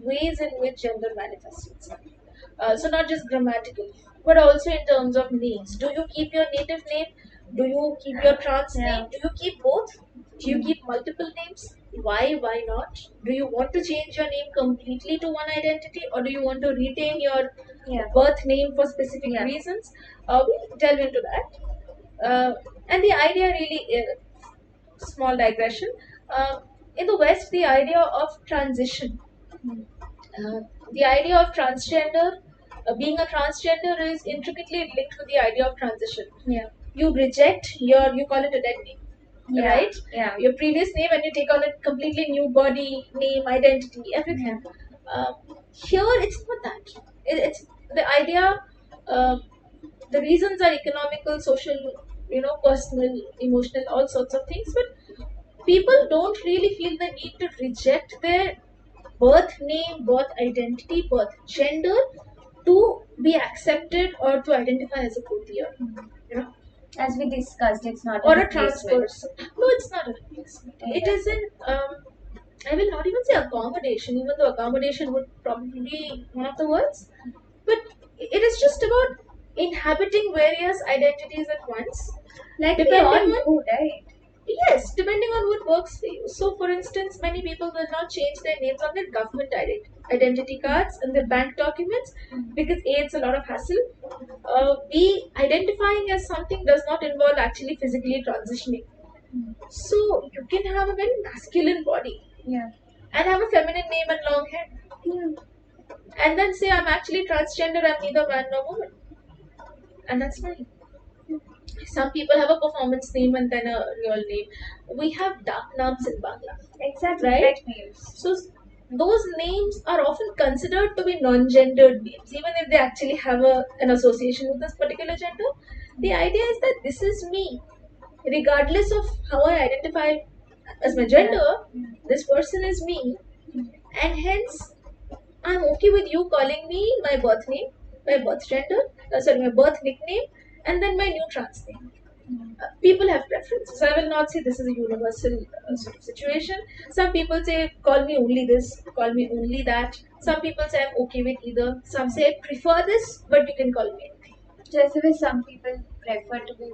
ways in which gender manifests itself. So not just grammatical, but also in terms of names. Do you keep your native name? Do you keep your trans name? Do you keep both? Do you keep multiple names? Why? Why not? Do you want to change your name completely to one identity, or do you want to retain your birth name for specific reasons? We'll delve into that. And the idea really is, small digression. In the West, the idea of transition, the idea of transgender, being a transgender is intricately linked to the idea of transition. You reject you call it a dead name. Right? Your previous name, and you take on a completely new body, name, identity, everything. Here, it's not that. It's the idea. Uh, the reasons are economical, social, personal, emotional, all sorts of things. But people don't really feel the need to reject their birth name, birth identity, birth gender to be accepted or to identify as a queer. As we discussed, it's not or a trans person. No, it's not a replacement. It isn't. I will not even say accommodation, even though accommodation would probably be one of the words. But it is just about inhabiting various identities at once. Like we depending all on do, right? Yes, depending on what works for you. So, for instance, many people will not change their names on their government identity cards and their bank documents because A, it's a lot of hassle. B, identifying as something does not involve actually physically transitioning. So, you can have a very masculine body and have a feminine name and long hair. And then say, I'm actually transgender, I'm neither man nor woman. And that's fine. Some people have a performance name and then a real name. We have dark names in Bangla. Exactly. Right? Names. So those names are often considered to be non-gendered names, even if they actually have an association with this particular gender. The idea is that this is me, regardless of how I identify as my gender. This person is me, and hence I'm okay with you calling me my birth name, my birth gender, my birth nickname, and then my new trans name. People have preferences. I will not say this is a universal sort of situation. Some people say, call me only this, call me only that. Some people say, I'm okay with either. Some say, I prefer this, but you can call me anything. Just the way some people prefer to be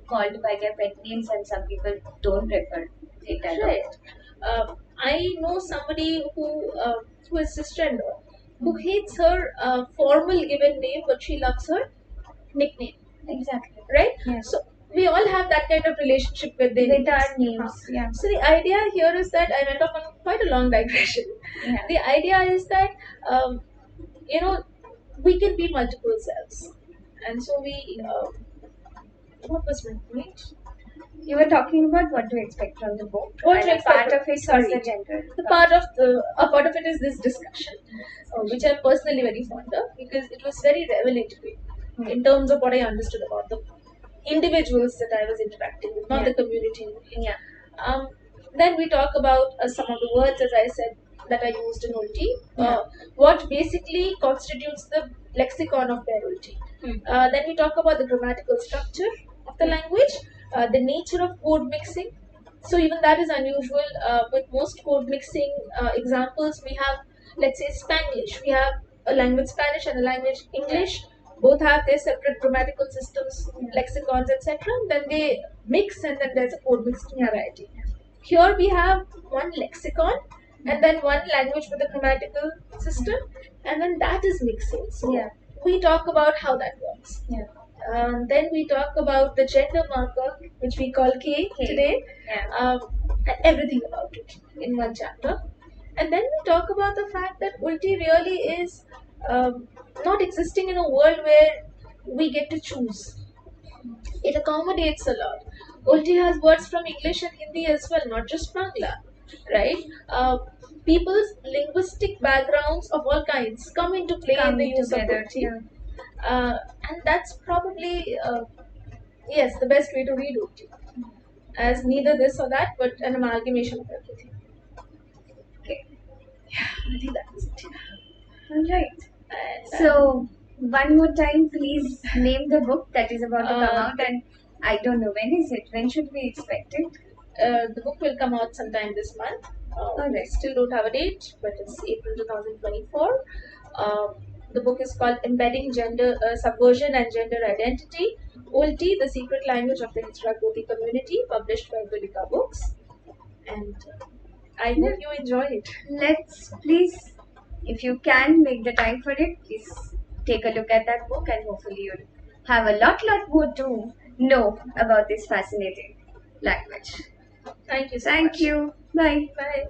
called by their pet names and some people don't prefer it at all. Right. I know somebody who is cisgender, who hates her formal given name, but she loves her nickname. Exactly. Right? Yes. So we all have that kind of relationship with our names. So the idea here is that I went off on quite a long digression. The idea is that we can be multiple selves, and so what was my point? You were talking about what to expect from the book. What and part of it is the gender. A part of it is this discussion, which I'm personally very fond of because it was very revelatory in terms of what I understood about the individuals that I was interacting with, not the community. Then we talk about some of the words, as I said, that I used in Ulti. What basically constitutes the lexicon of their Ulti. Then we talk about the grammatical structure of the language, the nature of code mixing. So even that is unusual. With most code mixing examples, we have, let's say, Spanish. We have a language Spanish and a language English. Both have their separate grammatical systems, lexicons, etc. Then they mix, and then there's a code mixing variety. Here we have one lexicon and then one language with a grammatical system, and then that is mixing. So we talk about how that works. Then we talk about the gender marker, which we call K today, and everything about it in one chapter. And then we talk about the fact that Ulti really is not existing in a world where we get to choose. It accommodates a lot. Ulti has words from English and Hindi as well, not just Bangla, right? People's linguistic backgrounds of all kinds come into play in the use of Ulti. And that's probably, yes, the best way to read Ulti. As neither this or that, but an amalgamation of everything. Okay. Yeah, I think that was it. Alright. So, one more time, please name the book that is about to come out, and I don't know, when is it? When should we expect it? The book will come out sometime this month. Alright. Still don't have a date, but it's April 2024. The book is called Embedding Gender Subversion and Gender Identity, Ulti, The Secret Language of the Hijra Community, published by Gulika Books. And I hope you enjoy it. Let's please, if you can make the time for it, please take a look at that book and hopefully you'll have a lot more to know about this fascinating language. Thank you so Thank much. you. Bye. Bye.